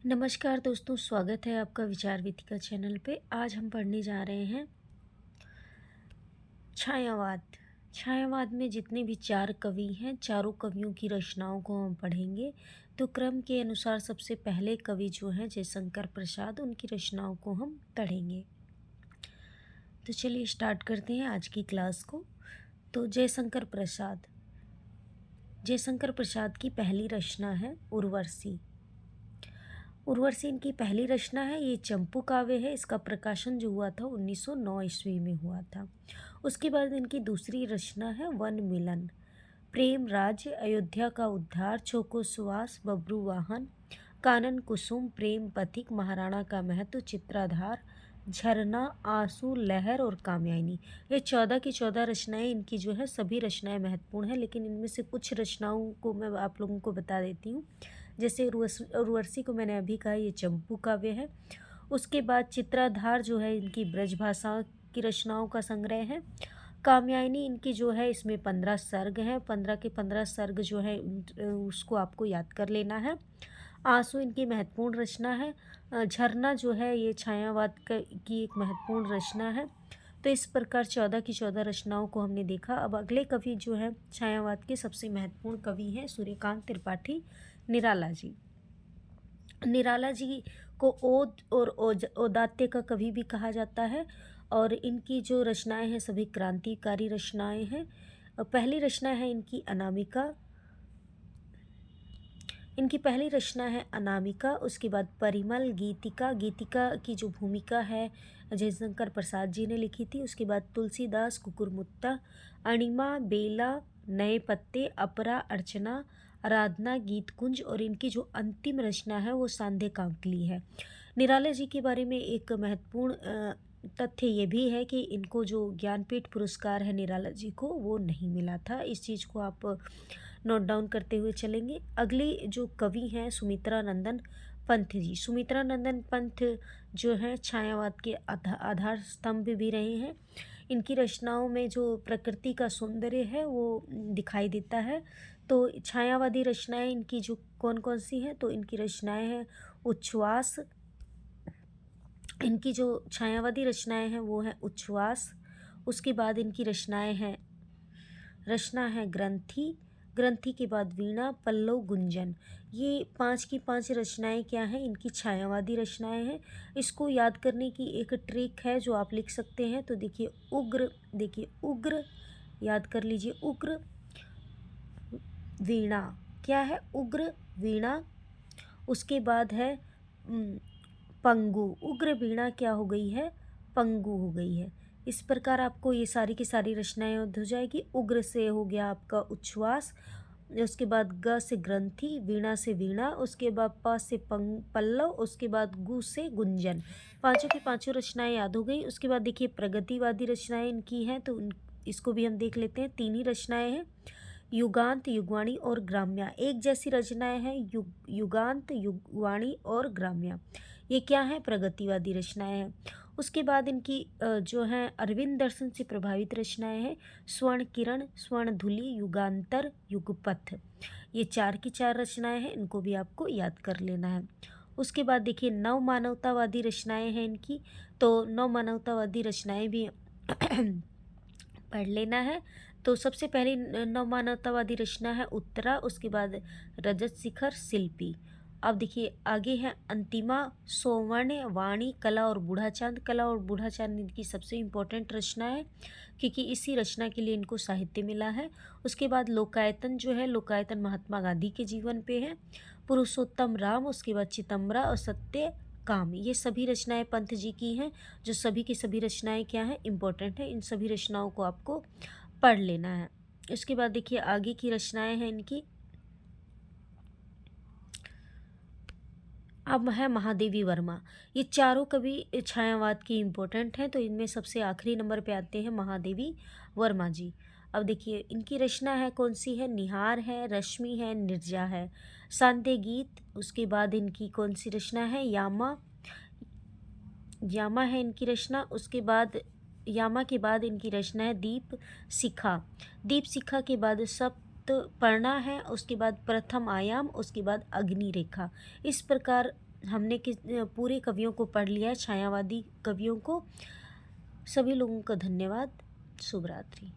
नमस्कार दोस्तों, स्वागत है आपका विचार वेदिका चैनल पे। आज हम पढ़ने जा रहे हैं छायावाद। छायावाद में जितने भी चार कवि हैं, चारों कवियों की रचनाओं को हम पढ़ेंगे। तो क्रम के अनुसार सबसे पहले कवि जो हैं जयशंकर प्रसाद, उनकी रचनाओं को हम पढ़ेंगे। तो चलिए स्टार्ट करते हैं आज की क्लास को। तो जयशंकर प्रसाद की पहली रचना है उर्वशी। उर्वशी इनकी पहली रचना है। ये चंपू काव्य है। इसका प्रकाशन जो हुआ था 1909 ईस्वी में हुआ था। उसके बाद इनकी दूसरी रचना है वन मिलन। प्रेम राज्य, अयोध्या का उद्धार, छोको सुवास, बब्रू वाहन, कानन कुसुम, प्रेम पथिक, महाराणा का महत्व, चित्राधार, झरना, आंसू, लहर और कामयानी। ये 14 की 14 रचनाएं इनकी जो है सभी रचनाएं महत्वपूर्ण हैं, लेकिन इनमें से कुछ रचनाओं को मैं आप लोगों को बता देती हूँ। जैसे उर्वशी को मैंने अभी कहा, ये चंपू काव्य है। उसके बाद चित्राधार जो है इनकी ब्रजभाषा की रचनाओं का संग्रह है। कामयानी इनकी जो है इसमें 15 सर्ग हैं। 15 के 15 सर्ग जो है उसको आपको याद कर लेना है। आंसू इनकी महत्वपूर्ण रचना है। झरना जो है ये छायावाद की एक महत्वपूर्ण रचना है। तो इस प्रकार 14 की 14 रचनाओं को हमने देखा। अब अगले कवि जो है छायावाद के सबसे महत्वपूर्ण कवि हैं सूर्यकांत त्रिपाठी निराला जी। निराला जी को ओद और औदात्य का कवि भी कहा जाता है, और इनकी जो रचनाएं हैं सभी क्रांतिकारी रचनाएं हैं। पहली रचना है इनकी अनामिका। इनकी पहली रचना है अनामिका। उसके बाद परिमल, गीतिका। गीतिका की जो भूमिका है जयशंकर प्रसाद जी ने लिखी थी। उसके बाद तुलसीदास, कुकुरमुत्ता, अणिमा, बेला, नए पत्ते, अपरा, अर्चना, आराधना, गीत कुंज, और इनकी जो अंतिम रचना है वो सांध्य कांकली है। निराला जी के बारे में एक महत्वपूर्ण तथ्य ये भी है कि इनको जो ज्ञानपीठ पुरस्कार है निराला जी को, वो नहीं मिला था। इस चीज़ को आप नोट डाउन करते हुए चलेंगे। अगली जो कवि हैं सुमित्रा नंदन पंत जी। सुमित्रा नंदन पंत जो हैं छायावाद के आधार स्तंभ भी रहे हैं। इनकी रचनाओं में जो प्रकृति का सौंदर्य है वो दिखाई देता है। तो छायावादी रचनाएं इनकी जो कौन कौन सी हैं, तो इनकी रचनाएं हैं उच्छ्वास। इनकी जो छायावादी रचनाएं हैं वो हैं उच्छ्वास। उसके बाद इनकी रचना है ग्रंथि। ग्रंथि के बाद वीणा, पल्लव, गुंजन। ये 5 की 5 रचनाएं क्या हैं, इनकी छायावादी रचनाएं हैं। इसको याद करने की एक ट्रिक है जो आप लिख सकते हैं। तो देखिए उग्र, याद कर लीजिए उग्र, वीणा। क्या है? उग्र, वीणा। उसके बाद है पंगु। उग्र वीणा क्या हो गई है? पंगु हो गई है। इस प्रकार आपको ये सारी की सारी रचनाएं याद हो जाएगी। उग्र से हो गया आपका उच्छ्वास, उसके बाद ग से ग्रंथि, वीणा से वीणा, उसके बाद प से पल्लव, उसके बाद गु से गुंजन। पांचों की पांचों रचनाएं याद हो गई। उसके बाद देखिए प्रगतिवादी रचनाएं इनकी हैं, तो इसको भी हम देख लेते हैं। 3 ही रचनाएं हैं, युगांत, युगवाणी और ग्राम्या। एक जैसी रचनाएं हैं, युगांत, युगवाणी और ग्राम्या। ये क्या है? प्रगतिवादी रचनाएं हैं। उसके बाद इनकी जो हैं अरविंद दर्शन से प्रभावित रचनाएं हैं, स्वर्ण किरण, स्वर्ण धुली, युगांतर, युगपथ। ये 4 की 4 रचनाएं हैं, इनको भी आपको याद कर लेना है। उसके बाद देखिए नव मानवतावादी रचनाएं हैं इनकी, तो नव मानवतावादी रचनाएं भी पढ़ लेना है। तो सबसे पहली नवमानवतावादी रचना है उत्तरा। उसके बाद रजत शिखर, शिल्पी। अब देखिए आगे है अंतिमा, सौवर्ण, वाणी, कला और बूढ़ा चांद। कला और बूढ़ा चांद इनकी सबसे इम्पोर्टेंट रचना है, क्योंकि इसी रचना के लिए इनको साहित्य मिला है। उसके बाद लोकायतन जो है, लोकायतन महात्मा गांधी के जीवन पे है। पुरुषोत्तम राम, उसके बाद चितम्बरा और सत्य काम। ये सभी रचनाएं पंत जी की हैं, जो सभी की सभी रचनाएं क्या हैं? इम्पोर्टेंट है। इन सभी रचनाओं को आपको पढ़ लेना है। इसके बाद देखिए आगे की रचनाएं हैं इनकी। अब है महादेवी वर्मा। ये चारों कवि छायावाद की इम्पोर्टेंट हैं, तो इनमें सबसे आखिरी नंबर पे आते हैं महादेवी वर्मा जी। अब देखिए इनकी रचना है कौन सी है? निहार है, रश्मि है, निर्जा है, सांध्य गीत। उसके बाद इनकी कौन सी रचना है? यामा। यामा है इनकी रचना। उसके बाद यामा के बाद इनकी रचना है दीप शिखा। दीप शिखा के बाद सप्तपर्णा है। उसके बाद प्रथम आयाम, उसके बाद अग्नि रेखा। इस प्रकार हमने पूरे कवियों को पढ़ लिया है, छायावादी कवियों को। सभी लोगों का धन्यवाद। शुभ रात्रि।